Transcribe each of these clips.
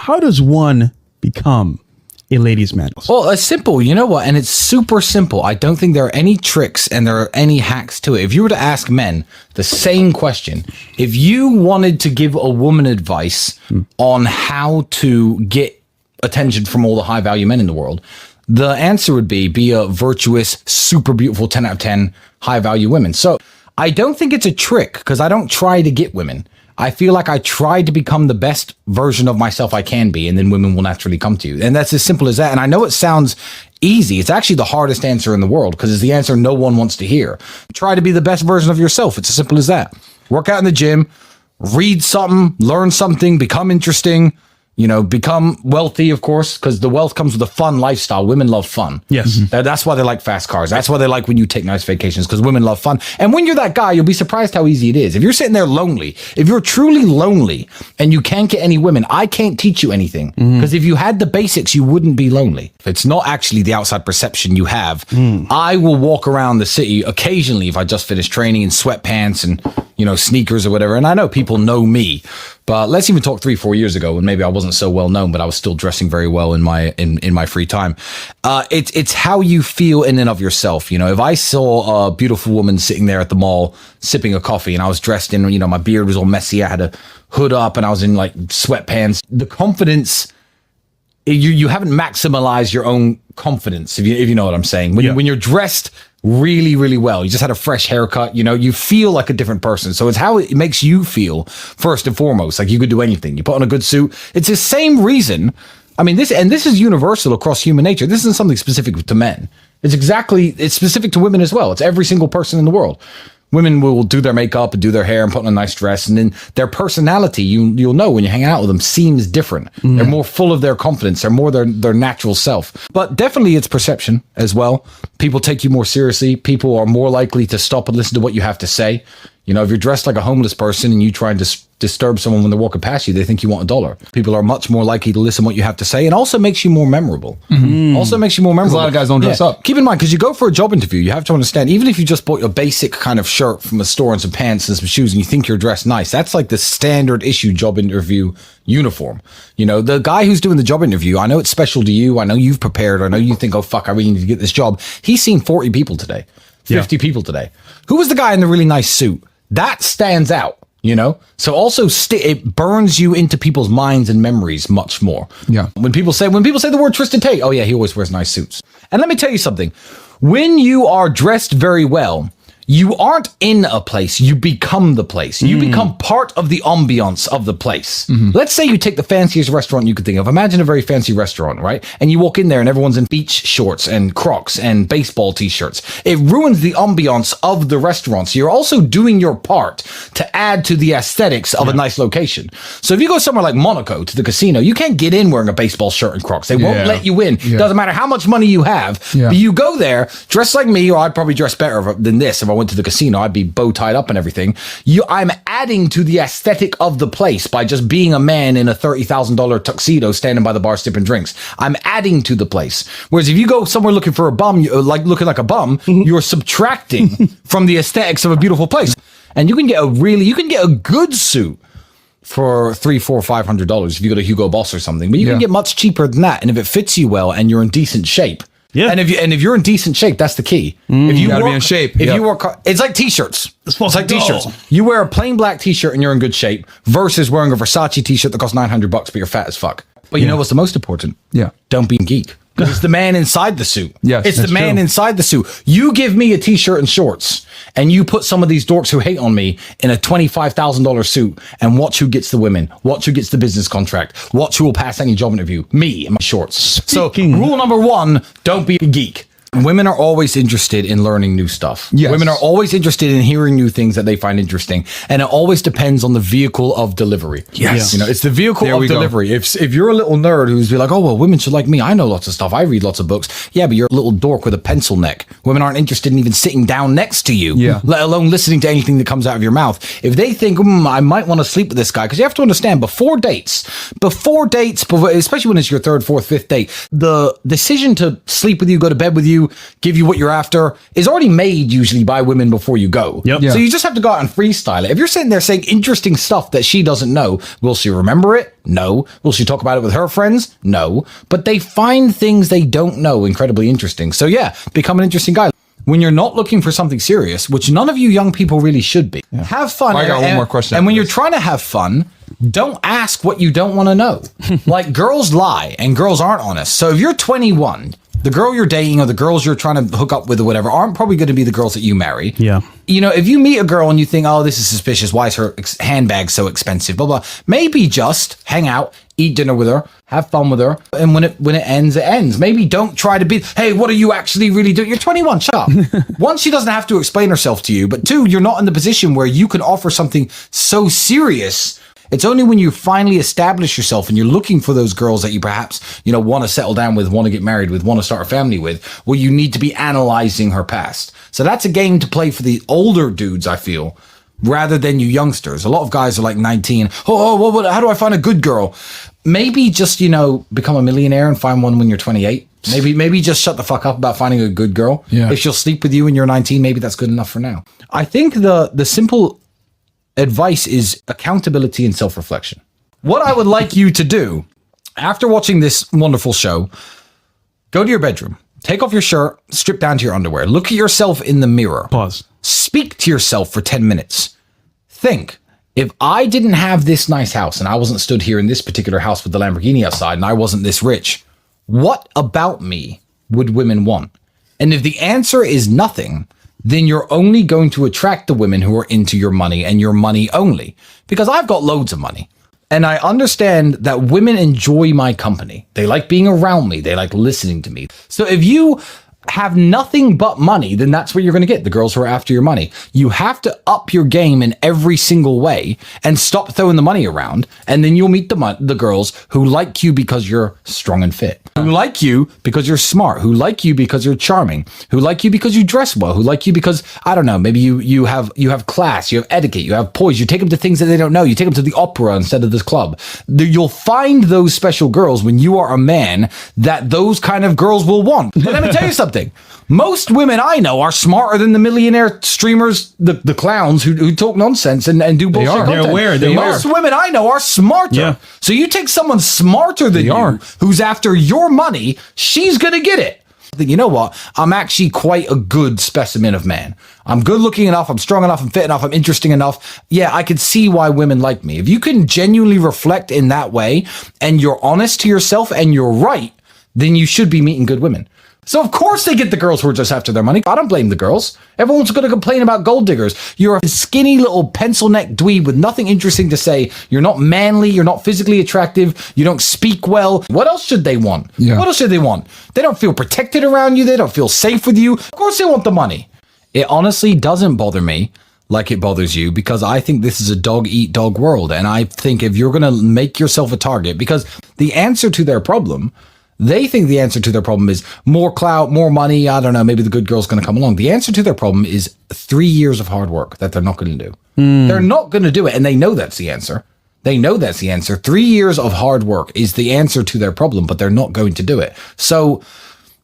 how does one become a ladies' man? Well, it's simple. You know what? And it's super simple. I don't think there are any tricks and there are any hacks to it. If you were to ask men the same question, if you wanted to give a woman advice on how to get attention from all the high value men in the world, the answer would be a virtuous, super beautiful 10 out of 10 high value women. So I don't think it's a trick because I don't try to get women. I feel like I try to become the best version of myself I can be, and then women will naturally come to you. And that's as simple as that. And I know it sounds easy. It's actually the hardest answer in the world because it's the answer no one wants to hear. Try to be the best version of yourself. It's as simple as that. Work out in the gym, read something, learn something, become interesting, become wealthy, of course, because the wealth comes with a fun lifestyle. Women love fun. Yes. That's why they like fast cars. That's why they like when you take nice vacations, because women love fun. And when you're that guy, you'll be surprised how easy it is. If you're sitting there lonely, if you're truly lonely and you can't get any women, I can't teach you anything. Because if you had the basics, you wouldn't be lonely. If it's not actually the outside perception you have, I will walk around the city occasionally if I just finished training in sweatpants and, sneakers or whatever. And I know people know me. But let's even talk 3-4 years ago when maybe I wasn't so well known, but I was still dressing very well in my free time. It's how you feel in and of yourself. If I saw a beautiful woman sitting there at the mall sipping a coffee and I was dressed in, my beard was all messy, I had a hood up and I was in like sweatpants, the confidence, you haven't maximized your own confidence, if you know what I'm saying. When you're dressed really, really well, you just had a fresh haircut, you feel like a different person. So it's how it makes you feel first and foremost. Like you could do anything. You put on a good suit. It's the same reason. I mean, this is universal across human nature. This isn't something specific to men. It's specific to women as well. It's every single person in the world. Women will do their makeup and do their hair and put on a nice dress, and then their personality, you'll know when you're hanging out with them, seems different. They're more full of their confidence. They're more their natural self. But definitely it's perception as well. People take you more seriously. People are more likely to stop and listen to what you have to say. If you're dressed like a homeless person and you try and disturb someone when they're walking past you, they think you want $1. People are much more likely to listen to what you have to say, and also makes you more memorable. Also makes you more memorable. A lot of guys don't dress up. Keep in mind, because you go for a job interview, you have to understand, even if you just bought your basic kind of shirt from a store and some pants and some shoes and you think you're dressed nice, that's like the standard issue job interview uniform. The guy who's doing the job interview, I know it's special to you. I know you've prepared. I know you think, oh, fuck, I really need to get this job. He's seen 40 people today, 50 people today. Who was the guy in the really nice suit? That stands out, So also it burns you into people's minds and memories much more. Yeah. When people say the word Tristan Tate, oh yeah, he always wears nice suits. And let me tell you something. When you are dressed very well, you aren't in a place, you become the place. You become part of the ambiance of the place. Let's say you take the fanciest restaurant you could think of. Imagine a very fancy restaurant, right? And you walk in there and everyone's in beach shorts and Crocs and baseball t-shirts. It ruins the ambiance of the restaurant. So you're also doing your part to add to the aesthetics of a nice location. So if you go somewhere like Monaco to the casino, you can't get in wearing a baseball shirt and Crocs. They won't let you in. Doesn't matter how much money you have. But you go there dressed like me, or I'd probably dress better than this if I went to the casino. I'd be bow tied up and everything. I'm adding to the aesthetic of the place by just being a man in a $30,000 tuxedo standing by the bar sipping drinks. I'm adding to the place. Whereas if you go somewhere looking for a bum, like looking like a bum, you're subtracting from the aesthetics of a beautiful place. And you can get a good suit for $300, $400, $500 if you go to Hugo Boss or something. But you can get much cheaper than that. And if it fits you well and you're in decent shape. Yeah. And if you're in decent shape, that's the key. If you gotta be in shape. If you work, it's like t-shirts. It's like t-shirts. You wear a plain black t-shirt and you're in good shape versus wearing a Versace t-shirt that costs $900, but you're fat as fuck. But you know what's the most important? Yeah. Don't be a geek. Because it's the man inside the suit. Yes, it's the man inside the suit. You give me a t-shirt and shorts, and you put some of these dorks who hate on me in a $25,000 suit, and watch who gets the women, watch who gets the business contract, watch who will pass any job interview. Me and my shorts. So rule number 1, don't be a geek. Women are always interested in learning new stuff. Yes. Women are always interested in hearing new things that they find interesting. And it always depends on the vehicle of delivery. Yes. It's the vehicle of delivery. If you're a little nerd who's like, oh, well, women should like me. I know lots of stuff. I read lots of books. Yeah, but you're a little dork with a pencil neck. Women aren't interested in even sitting down next to you, let alone listening to anything that comes out of your mouth. If they think, I might want to sleep with this guy, because you have to understand, before dates, especially when it's your 3rd, 4th, 5th date, the decision to sleep with you, go to bed with you, you, give you what you're after, is already made usually by women before you go. Yep. So you just have to go out and freestyle it. If you're sitting there saying interesting stuff that she doesn't know, will she remember it? No. Will she talk about it with her friends? No. But they find things they don't know incredibly interesting. So yeah, become an interesting guy. When you're not looking for something serious, which none of you young people really should be, have fun. I got one more question. And when you're trying to have fun, don't ask what you don't want to know. Like, girls lie and girls aren't honest. So if you're 21, the girl you're dating or the girls you're trying to hook up with or whatever aren't probably going to be the girls that you marry. Yeah. You know, if you meet a girl and you think, oh, this is suspicious, why is her handbag so expensive, blah, blah, maybe just hang out, eat dinner with her, have fun with her, and when it ends, it ends. Maybe don't try to be, hey, what are you actually really doing? You're 21, shut up. One, she doesn't have to explain herself to you, but two, you're not in the position where you can offer something so serious. It's only when you finally establish yourself and you're looking for those girls that you perhaps, you know, want to settle down with, want to get married with, want to start a family with, where you need to be analyzing her past. So that's a game to play for the older dudes, I feel, rather than you youngsters. A lot of guys are like 19. How do I find a good girl? Maybe just, you know, become a millionaire and find one when you're 28. Maybe just shut the fuck up about finding a good girl. Yeah. If she'll sleep with you when you're 19, maybe that's good enough for now. I think the simple advice is accountability and self-reflection. What I would like you to do after watching this wonderful show, go to your bedroom, take off your shirt, strip down to your underwear, look at yourself in the mirror. Pause. Speak to yourself for 10 minutes. Think, if I didn't have this nice house and I wasn't stood here in this particular house with the Lamborghini outside and I wasn't this rich, what about me would women want? And if the answer is nothing, then you're only going to attract the women who are into your money and your money only. Because I've got loads of money. And I understand that women enjoy my company. They like being around me. They like listening to me. So if you have nothing but money, then that's what you're going to get, the girls who are after your money. You have to up your game in every single way and stop throwing the money around, and then you'll meet the girls who like you because you're strong and fit, who like you because you're smart, who like you because you're charming, who like you because you dress well, who like you because, I don't know, maybe you have class, you have etiquette, you have poise, you take them to things that they don't know, you take them to the opera instead of this club. You'll find those special girls when you are a man that those kind of girls will want. But let me tell you something. Most women I know are smarter than the millionaire streamers, the clowns who talk nonsense and do bullshit content. They're aware. Most women I know are smarter. Yeah. So you take someone smarter than you, who's after your money, she's going to get it. You know what? I'm actually quite a good specimen of man. I'm good looking enough. I'm strong enough. I'm fit enough. I'm interesting enough. Yeah, I could see why women like me. If you can genuinely reflect in that way and you're honest to yourself and you're right, then you should be meeting good women. So of course they get the girls who are just after their money. I don't blame the girls. Everyone's going to complain about gold diggers. You're a skinny little pencil neck dweeb with nothing interesting to say. You're not manly. You're not physically attractive. You don't speak well. What else should they want? Yeah. What else should they want? They don't feel protected around you. They don't feel safe with you. Of course they want the money. It honestly doesn't bother me like it bothers you, because I think this is a dog-eat-dog world. And I think if you're going to make yourself a target, because the answer to their problem, they think the answer to their problem is more clout, more money. I don't know. Maybe the good girl's going to come along. The answer to their problem is 3 years of hard work that they're not going to do. They're not going to do it. And they know that's the answer. They know that's the answer. 3 years of hard work is the answer to their problem, but they're not going to do it. So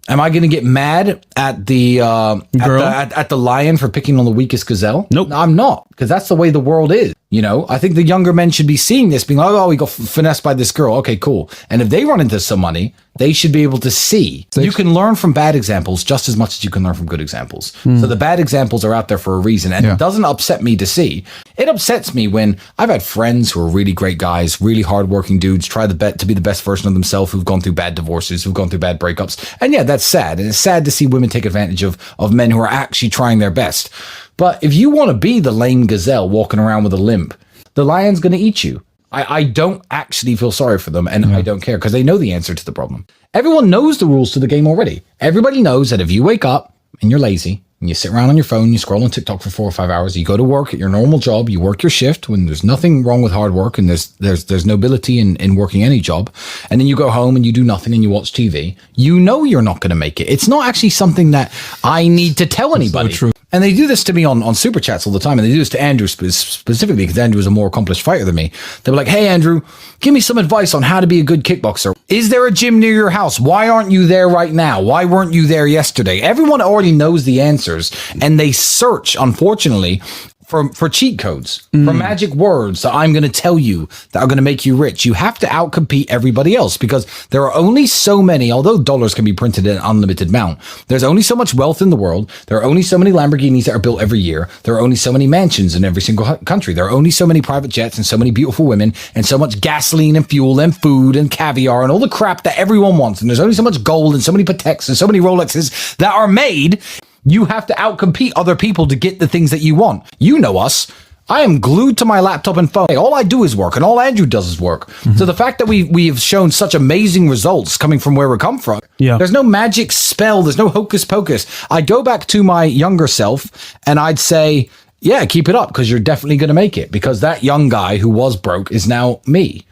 am I going to get mad at the at the lion for picking on the weakest gazelle? Nope. No, I'm not, because that's the way the world is. You know, I think the younger men should be seeing this, being like, oh, we got finessed by this girl. Okay, cool. And if they run into some money, they should be able to see. You can learn from bad examples just as much as you can learn from good examples. So the bad examples are out there for a reason. And it doesn't upset me to see. It upsets me when I've had friends who are really great guys, really hardworking dudes, try to be the best version of themselves, who've gone through bad divorces, who've gone through bad breakups. And yeah, that's sad. And it's sad to see women take advantage of men who are actually trying their best. But if you want to be the lame gazelle walking around with a limp, the lion's going to eat you. I don't actually feel sorry for them, and I don't care, because they know the answer to the problem. Everyone knows the rules to the game already. Everybody knows that if you wake up and you're lazy and you sit around on your phone, you scroll on TikTok for 4 or 5 hours, you go to work at your normal job, you work your shift when there's nothing wrong with hard work and there's nobility in working any job, and then you go home and you do nothing and you watch TV, you know you're not going to make it. It's not actually something that I need to tell anybody. So true. And they do this to me on Super Chats all the time. And they do this to Andrew specifically because Andrew is a more accomplished fighter than me. They're like, hey, Andrew, give me some advice on how to be a good kickboxer. Is there a gym near your house? Why aren't you there right now? Why weren't you there yesterday? Everyone already knows the answers. And they search, unfortunately, for cheat codes, for magic words that I'm going to tell you that are going to make you rich. You have to outcompete everybody else because there are only so many, although dollars can be printed in an unlimited amount, there's only so much wealth in the world. There are only so many Lamborghinis that are built every year. There are only so many mansions in every single country. There are only so many private jets and so many beautiful women and so much gasoline and fuel and food and caviar and all the crap that everyone wants. And there's only so much gold and so many Pateks and so many Rolexes that are made. You have to outcompete other people to get the things that you want. You know us. I am glued to my laptop and phone. All I do is work, and all Andrew does is work. Mm-hmm. So the fact that we have shown such amazing results coming from where we come from, there's no magic spell, there's no hocus pocus. I go back to my younger self, and I'd say, yeah, keep it up, because you're definitely going to make it, because that young guy who was broke is now me.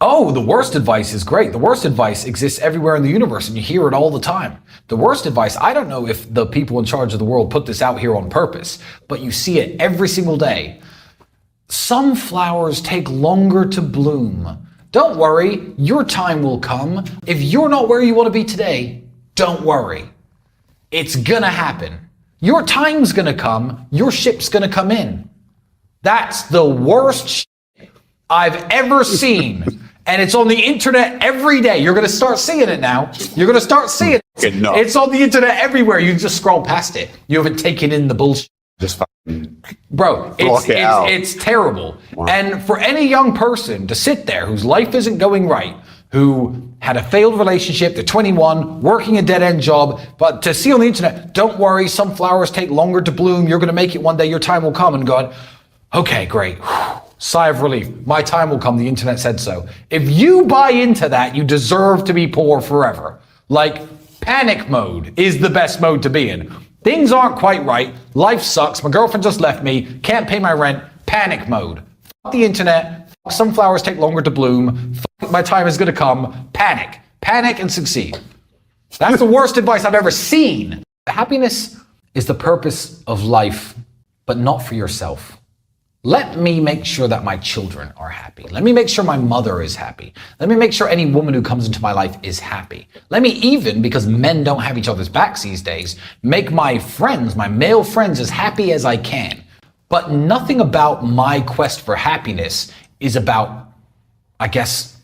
Oh, the worst advice is great. The worst advice exists everywhere in the universe, and you hear it all the time. The worst advice, I don't know if the people in charge of the world put this out here on purpose, but you see it every single day. Some flowers take longer to bloom. Don't worry, your time will come. If you're not where you want to be today, don't worry. It's gonna happen. Your time's gonna come, your ship's gonna come in. That's the worst shit I've ever seen. And it's on the internet every day. You're going to start seeing it now. You're going to start seeing it. It's on the internet everywhere. You just scroll past it. You haven't taken in the bullshit. Just fucking bro, it's terrible. Wow. And for any young person to sit there whose life isn't going right, who had a failed relationship, they're 21, working a dead-end job, but to see on the internet, don't worry, some flowers take longer to bloom. You're going to make it one day. Your time will come. And God, okay, great. Sigh of relief. My time will come. The internet said so. If you buy into that, you deserve to be poor forever. Like, panic mode is the best mode to be in. Things aren't quite right. Life sucks. My girlfriend just left me. Can't pay my rent. Panic mode. Fuck the internet. Fuck some flowers take longer to bloom. Fuck my time is going to come. Panic. Panic and succeed. That's the worst advice I've ever seen. Happiness is the purpose of life, but not for yourself. Let me make sure that my children are happy. Let me make sure my mother is happy. Let me make sure any woman who comes into my life is happy. Let me even, because men don't have each other's backs these days, make my friends, my male friends, as happy as I can. But nothing about my quest for happiness is about, I guess,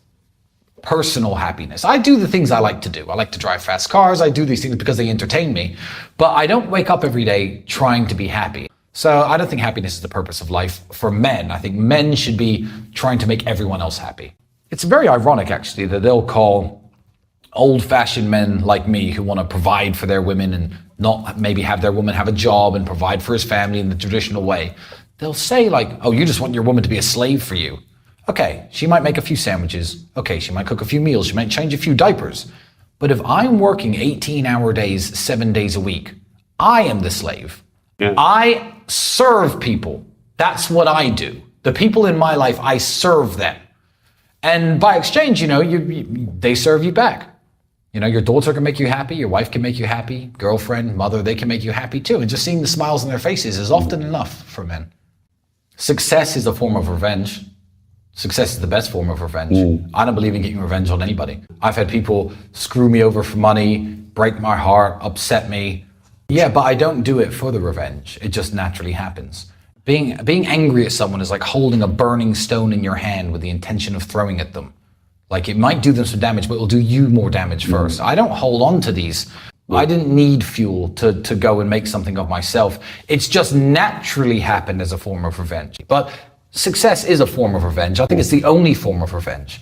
personal happiness. I do the things I like to do. I like to drive fast cars. I do these things because they entertain me. But I don't wake up every day trying to be happy. So I don't think happiness is the purpose of life for men. I think men should be trying to make everyone else happy. It's very ironic, actually, that they'll call old-fashioned men like me who want to provide for their women and not maybe have their woman have a job and provide for his family in the traditional way. They'll say like, oh, you just want your woman to be a slave for you. Okay, she might make a few sandwiches. Okay, she might cook a few meals. She might change a few diapers. But if I'm working 18-hour days, 7 days a week, I am the slave. Yeah. I serve people. That's what I do. The people in my life, I serve them. And by exchange, they serve you back. Your daughter can make you happy. Your wife can make you happy. Girlfriend, mother, they can make you happy too. And just seeing the smiles on their faces is often enough for men. Success is a form of revenge. Success is the best form of revenge. I don't believe in getting revenge on anybody. I've had people screw me over for money, break my heart, upset me. Yeah, but I don't do it for the revenge. It just naturally happens. Being angry at someone is like holding a burning stone in your hand with the intention of throwing at them. Like it might do them some damage, but it will do you more damage first. I don't hold on to these. I didn't need fuel to go and make something of myself. It's just naturally happened as a form of revenge. But success is a form of revenge. I think it's the only form of revenge.